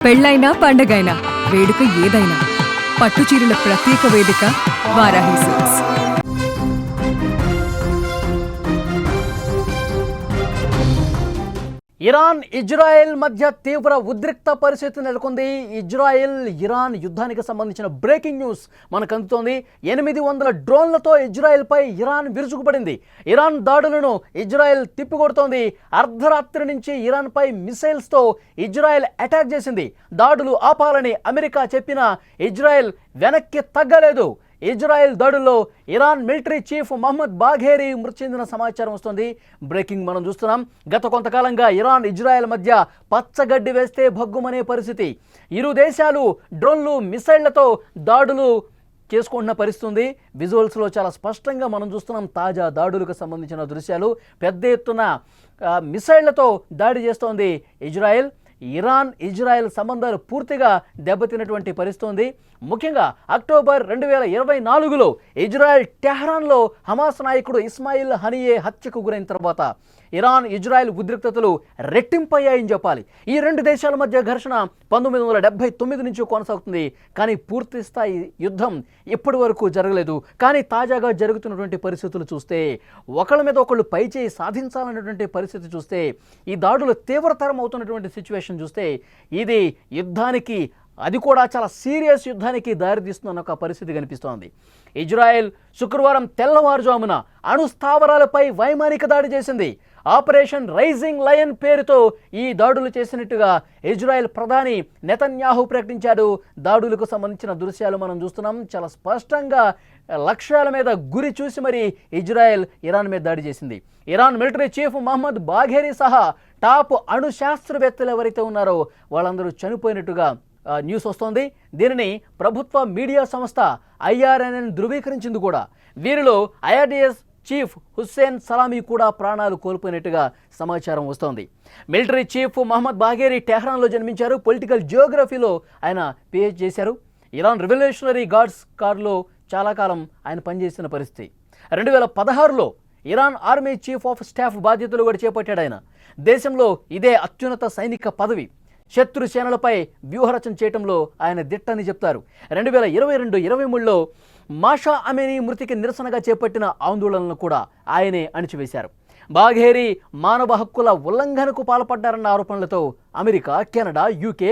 పెళ్ళైనా పండగైనా వేడుక ఏదైనా పట్టుచీరల ప్రత్యేక వేదిక వారాహి సిల్క్స్. ఇరాన్ ఇజ్రాయెల్ మధ్య తీవ్ర ఉద్రిక్త పరిస్థితి నెలకొంది. ఇజ్రాయెల్ ఇరాన్ యుద్ధానికి సంబంధించిన బ్రేకింగ్ న్యూస్ మనకు అందుతోంది. 800 డ్రోన్లతో ఇజ్రాయెల్పై ఇరాన్ విరుచుకుపడింది. ఇరాన్ దాడులను ఇజ్రాయెల్ తిప్పికొడుతోంది. అర్ధరాత్రి నుంచి ఇరాన్పై మిసైల్స్తో ఇజ్రాయెల్ అటాక్ చేసింది. దాడులు ఆపాలని అమెరికా చెప్పినా ఇజ్రాయెల్ వెనక్కి తగ్గలేదు. ఇజ్రాయెల్ దాడుల్లో Iran military chief Mohammad Bagheri మృతి చెందిన సమాచారం వస్తుంది. బ్రేకింగ్ మనం చూస్తున్నాం. గత కొంతకాలంగా ఇరాన్ ఇజ్రాయెల్ మధ్య పచ్చగడ్డి వేస్తే భగ్గుమనే పరిస్థితి. ఇరు దేశాలు డ్రోన్లు మిసైళ్లతో దాడులు చేసుకుంటున్న పరిస్థితి. విజువల్స్లో చాలా స్పష్టంగా మనం చూస్తున్నాం తాజా దాడులకు సంబంధించిన దృశ్యాలు. పెద్ద ఎత్తున మిసైళ్లతో దాడి చేస్తోంది ఇజ్రాయెల్. ఇజ్రాయెల్ సంబంధాలు పూర్తిగా దెబ్బతిన్నటువంటి పరిస్థితి. ముఖ్యంగా అక్టోబర్ 2024లో ఇజ్రాయెల్ టెహ్రాన్లో హమాస్ నాయకుడు ఇస్మాయిల్ హనియే హత్యకు గురైన తర్వాత ఇజ్రాయెల్ ఉద్రిక్తతలు రెట్టింపయ్యాయని చెప్పాలి. ఈ రెండు దేశాల మధ్య ఘర్షణ 1979 నుంచి కొనసాగుతుంది. కానీ పూర్తి స్థాయి యుద్ధం ఇప్పటి వరకు జరగలేదు. కానీ తాజాగా జరుగుతున్నటువంటి పరిస్థితులు చూస్తే, ఒకళ్ళ మీద ఒకళ్ళు పైచేయి సాధించాలన్నటువంటి పరిస్థితి చూస్తే, ఈ దాడులు తీవ్రతరం అవుతున్నటువంటి సిచ్యువేషన్ చూస్తే, ఇది యుద్ధానికి, అది కూడా చాలా సీరియస్ యుద్ధానికి దారితీస్తున్న ఒక పరిస్థితి కనిపిస్తోంది. ఇజ్రాయెల్ శుక్రవారం తెల్లవారుజామున అణుస్థావరాలపై వైమానిక దాడి చేసింది. ఆపరేషన్ రైజింగ్ లయన్ పేరుతో ఈ దాడులు చేసినట్టుగా ఇజ్రాయెల్ ప్రధాని నెతన్యాహు ప్రకటించాడు. దాడులకు సంబంధించిన దృశ్యాలు మనం చూస్తున్నాం. చాలా స్పష్టంగా లక్ష్యాల మీద గురి చూసి మరి ఇరాన్ మీద దాడి చేసింది. Iran military chief Mohammad Bagheri సహా టాప్ అణు శాస్త్రవేత్తలు ఎవరైతే ఉన్నారో వాళ్ళందరూ చనిపోయినట్టుగా న్యూస్ వస్తోంది. దీనిని ప్రభుత్వ మీడియా సంస్థ IRNN ధృవీకరించింది కూడా. వీరిలో IRDS చీఫ్ హుస్సేన్ సలామీ కూడా ప్రాణాలు కోల్పోయినట్టుగా సమాచారం వస్తోంది. మిలిటరీ చీఫ్ మహమ్మద్ బాఘేరీ టెహ్రాన్లో జన్మించారు. పొలిటికల్ జియోగ్రఫీలో ఆయన PhD చేశారు. ఇరాన్ రెవల్యూషనరీ గార్డ్స్ కార్లో చాలా కాలం ఆయన పనిచేసిన పరిస్థితి. 2016లో Iran army chief of staff బాధ్యతలు కూడా చేపట్టాడు ఆయన. దేశంలో ఇదే అత్యున్నత సైనిక పదవి. శత్రు సేనలపై వ్యూహరచన చేయడంలో ఆయన దిట్టని చెప్తారు. 2022-23లో మాషా అమినీ మృతికి నిరసనగా చేపట్టిన ఆందోళనలను కూడా ఆయనే అణిచివేశారు. బాఘేరీ మానవ హక్కుల ఉల్లంఘనకు పాల్పడ్డారన్న ఆరోపణలతో అమెరికా, కెనడా, UK,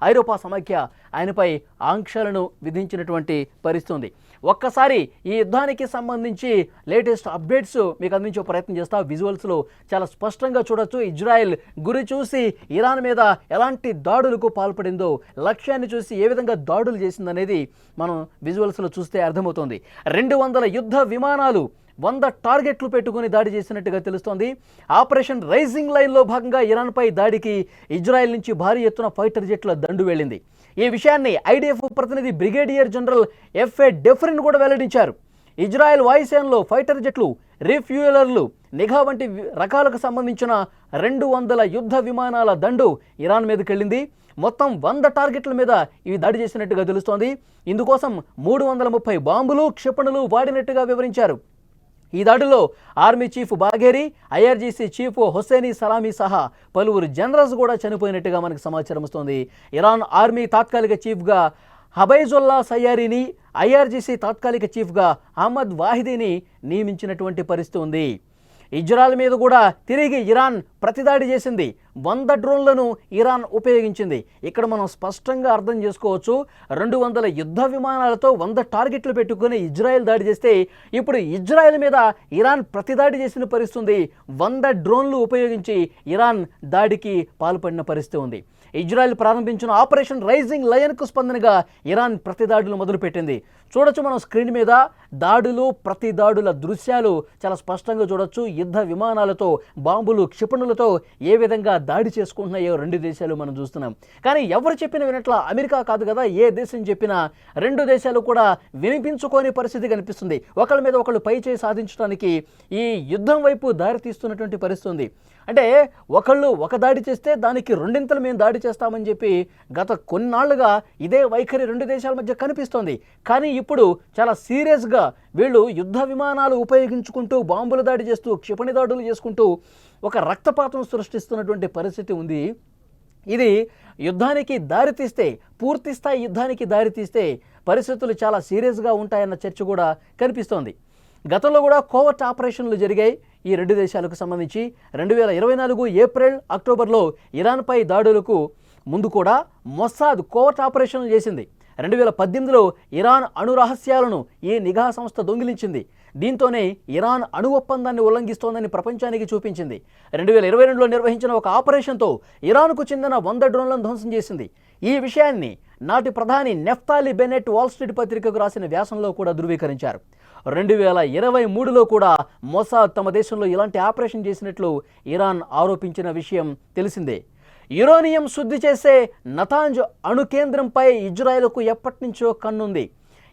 ఐరోపా సమాఖ్య ఆయనపై ఆంక్షలను విధించినటువంటి పరిస్థితి. ఒక్కసారి ఈ యుద్ధానికి సంబంధించి లేటెస్ట్ అప్డేట్స్ మీకు అందించే ప్రయత్నం చేస్తా. విజువల్స్లో చాలా స్పష్టంగా చూడొచ్చు. ఇజ్రాయెల్ గురి చూసి ఇరాన్ మీద ఎలాంటి దాడులకు పాల్పడిందో, లక్ష్యాన్ని చూసి ఏ విధంగా దాడులు చేసిందనేది మనం విజువల్స్లో చూస్తే అర్థమవుతోంది. 200 యుద్ధ విమానాలు 100 టార్గెట్లు పెట్టుకుని దాడి చేసినట్టుగా తెలుస్తోంది. ఆపరేషన్ రైజింగ్ లైన్లో భాగంగా ఇరాన్పై దాడికి ఇజ్రాయెల్ నుంచి భారీ ఎత్తున ఫైటర్ జెట్ల దండు వెళ్ళింది. ఈ విషయాన్ని IDF ప్రతినిధి బ్రిగేడియర్ జనరల్ FA డెఫ్రిన్ కూడా వెల్లడించారు. ఇజ్రాయెల్ వాయుసేనలో ఫైటర్ జెట్లు, రీఫ్యూయలర్లు, నిఘా వంటి రకాలకు సంబంధించిన 200 యుద్ధ విమానాల దండు ఇరాన్ మీదకి వెళ్ళింది. మొత్తం 100 టార్గెట్ల మీద ఇవి దాడి చేసినట్టుగా తెలుస్తోంది. ఇందుకోసం 330 బాంబులు, క్షిపణులు వాడినట్టుగా వివరించారు. ఈ దాడిలో army chief బాఘేరీ, IRGC chief Hussaini salami సహా పలువురు జనరల్స్ కూడా చనిపోయినట్టుగా మనకు సమాచారం వస్తోంది. ఇరాన్ ఆర్మీ తాత్కాలిక చీఫ్గా హబైజుల్లా సయ్యారీని, IRGC తాత్కాలిక చీఫ్గా అహ్మద్ వాహిదీని నియమించినటువంటి పరిస్థితి ఉంది. ఇజ్రాయెల్ మీద కూడా తిరిగి ఇరాన్ ప్రతిదాడి చేసింది. 100 డ్రోన్లను ఇరాన్ ఉపయోగించింది. ఇక్కడ మనం స్పష్టంగా అర్థం చేసుకోవచ్చు. 200 యుద్ధ విమానాలతో 100 టార్గెట్లు పెట్టుకుని ఇజ్రాయెల్ దాడి చేస్తే, ఇప్పుడు ఇజ్రాయెల్ మీద ఇరాన్ ప్రతిదాడి చేసిన పరిస్థితి. 100 డ్రోన్లు ఉపయోగించి ఇరాన్ దాడికి పాల్పడిన పరిస్థితి ఉంది. ఇజ్రాయెల్ ప్రారంభించిన ఆపరేషన్ రైజింగ్ లయన్కు స్పందనగా ఇరాన్ ప్రతిదాడులు మొదలుపెట్టింది. చూడొచ్చు మనం స్క్రీన్ మీద దాడులు, ప్రతిదాడుల దృశ్యాలు చాలా స్పష్టంగా చూడొచ్చు. యుద్ధ విమానాలతో, బాంబులు, క్షిపణులతో ఏ విధంగా దాడి చేసుకుంటున్నాయో రెండు దేశాలు మనం చూస్తున్నాం. కానీ ఎవరు చెప్పిన వినట్లా అమెరికా కాదు కదా, ఏ దేశం చెప్పినా రెండు దేశాలు కూడా వినిపించుకోని పరిస్థితి కనిపిస్తుంది. ఒకళ్ళ మీద ఒకళ్ళు పైచేయి సాధించడానికి ఈ యుద్ధం వైపు దారి తీస్తున్నటువంటి పరిస్థితి ఉంది. అంటే ఒకళ్ళు ఒక దాడి చేస్తే దానికి రెండింతలు మేము దాడి చేస్తామని చెప్పి గత కొన్నాళ్లుగా ఇదే వైఖరి రెండు దేశాల మధ్య కనిపిస్తోంది. కానీ ఇప్పుడు చాలా సీరియస్గా వీళ్ళు యుద్ధ విమానాలు ఉపయోగించుకుంటూ, బాంబుల దాడి చేస్తూ, క్షిపణి దాడులు చేసుకుంటూ ఒక రక్తపాతం సృష్టిస్తున్నటువంటి పరిస్థితి ఉంది. ఇది యుద్ధానికి దారితీస్తే, పూర్తిస్థాయి యుద్ధానికి దారితీస్తే పరిస్థితులు చాలా సీరియస్గా ఉంటాయన్న చర్చ కూడా కనిపిస్తోంది. గతంలో కూడా కోవర్ట్ ఆపరేషన్లు జరిగాయి ఈ రెండు దేశాలకు సంబంధించి. 2024 ఏప్రిల్ అక్టోబర్లో ఇరాన్పై దాడులకు ముందు కూడా మొస్సాద్ కోవర్ట్ ఆపరేషన్లు చేసింది. 2018లో ఇరాన్ అణు రహస్యాలను ఈ నిఘా సంస్థ దొంగిలించింది. దీంతోనే ఇరాన్ అణు ఒప్పందాన్ని ఉల్లంఘిస్తోందని ప్రపంచానికి చూపించింది. 2022లో నిర్వహించిన ఒక ఆపరేషన్తో ఇరాన్కు చెందిన 100 డ్రోన్లను ధ్వంసం చేసింది. ఈ విషయాన్ని నాటి ప్రధాని నెఫ్తాలి బెనెట్ వాల్ స్ట్రీట్ పత్రికకు రాసిన వ్యాసంలో కూడా ధృవీకరించారు. 2023లో కూడా మొసాద్ తమ దేశంలో ఇలాంటి ఆపరేషన్ చేసినట్లు ఇరాన్ ఆరోపించిన విషయం తెలిసిందే. యురేనియం శుద్ధి చేసే నతాంజ్ అణు కేంద్రంపై ఇజ్రాయెల్కు ఎప్పటి నుంచో కన్నుంది.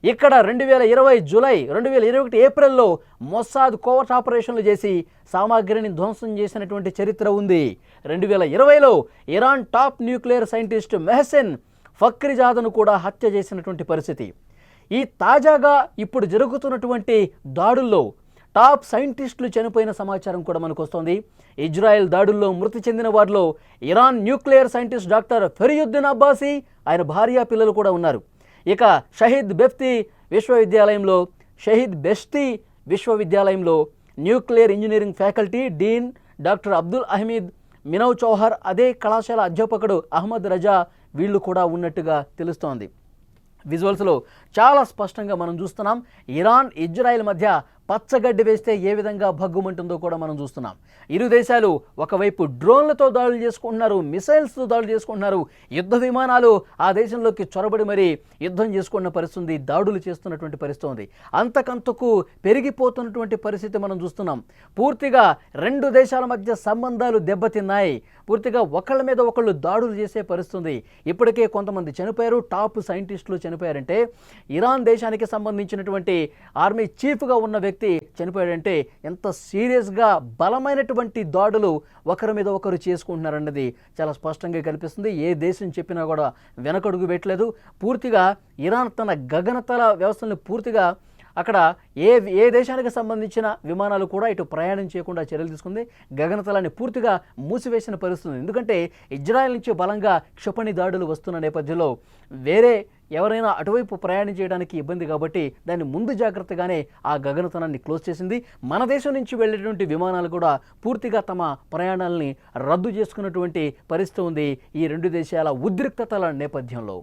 ఇక్కడ 2020 జూలై, 2021 ఏప్రిల్లో మొస్సాద్ కోవర్ట్ ఆపరేషన్లు చేసి సామాగ్రిని ధ్వంసం చేసినటువంటి చరిత్ర ఉంది. 2020లో ఇరాన్ టాప్ న్యూక్లియర్ సైంటిస్ట్ మెహ్సెన్ ఫక్రిజాదను కూడా హత్య చేసినటువంటి పరిస్థితి. ఈ తాజాగా ఇప్పుడు జరుగుతున్నటువంటి దాడుల్లో టాప్ సైంటిస్టులు చనిపోయిన సమాచారం కూడా మనకు వస్తుంది. ఇజ్రాయెల్ దాడుల్లో మృతి చెందిన వారిలో Iran nuclear scientist doctor Fereydoun Abbasi, ఆయన భార్య పిల్లలు కూడా ఉన్నారు. ఇక షహీద్ బెస్తి విశ్వవిద్యాలయంలో nuclear engineering faculty dean doctor Abdul Ahmad మినవ్ చౌహర్, అదే కళాశాల అధ్యాపకుడు అహ్మద్ రజా, వీళ్ళు కూడా ఉన్నట్టుగా తెలుస్తోంది. విజువల్స్లో చాలా స్పష్టంగా మనం చూస్తున్నాం. ఇరాన్ ఇజ్రాయెల్ మధ్య పచ్చగడ్డి వేస్తే ఏ విధంగా భగ్గుమంటుందో కూడా మనం చూస్తున్నాం. ఇరు దేశాలు ఒకవైపు డ్రోన్లతో దాడులు చేసుకుంటున్నారు, మిసైల్స్తో దాడులు చేసుకుంటున్నారు, యుద్ధ విమానాలు ఆ దేశంలోకి చొరబడి మరీ యుద్ధం చేసుకున్న పరిస్థితి, దాడులు చేస్తున్నటువంటి పరిస్థితి ఉంది. అంతకంతకు పెరిగిపోతున్నటువంటి పరిస్థితి మనం చూస్తున్నాం. పూర్తిగా రెండు దేశాల మధ్య సంబంధాలు దెబ్బతిన్నాయి. పూర్తిగా ఒకళ్ళ మీద ఒకళ్ళు దాడులు చేసే పరిస్థితి. ఇప్పటికే కొంతమంది చనిపోయారు, టాప్ సైంటిస్టులు చనిపోయారంటే, ఇరాన్ దేశానికి సంబంధించినటువంటి ఆర్మీ చీఫ్గా ఉన్న వ్యక్తి చనిపోయాడంటే ఎంత సీరియస్గా బలమైనటువంటి దాడులు ఒకరి మీద ఒకరు చేసుకుంటున్నారన్నది చాలా స్పష్టంగా కనిపిస్తుంది. ఏ దేశం చెప్పినా కూడా వెనకడుగు పెట్టలేదు. పూర్తిగా ఇరాన్ తన గగనతల వ్యవస్థలను పూర్తిగా అక్కడ ఏ దేశానికి సంబంధించిన విమానాలు కూడా ఇటు ప్రయాణం చేయకుండా చర్యలు తీసుకుంది. గగనతలాన్ని పూర్తిగా మూసివేసిన పరిస్థితి. ఎందుకంటే ఇజ్రాయెల్ నుంచి బలంగా క్షిపణి దాడులు వస్తున్న నేపథ్యంలో వేరే ఎవరైనా అటువైపు ప్రయాణం చేయడానికి ఇబ్బంది కాబట్టి దాన్ని ముందు జాగ్రత్తగానే ఆ గగనతలాన్ని క్లోజ్ చేసింది. మన దేశం నుంచి వెళ్ళేటువంటి విమానాలు కూడా పూర్తిగా తమ ప్రయాణాలని రద్దు చేసుకున్నటువంటి పరిస్థితి ఉంది ఈ రెండు దేశాల ఉద్రిక్తతల నేపథ్యంలో.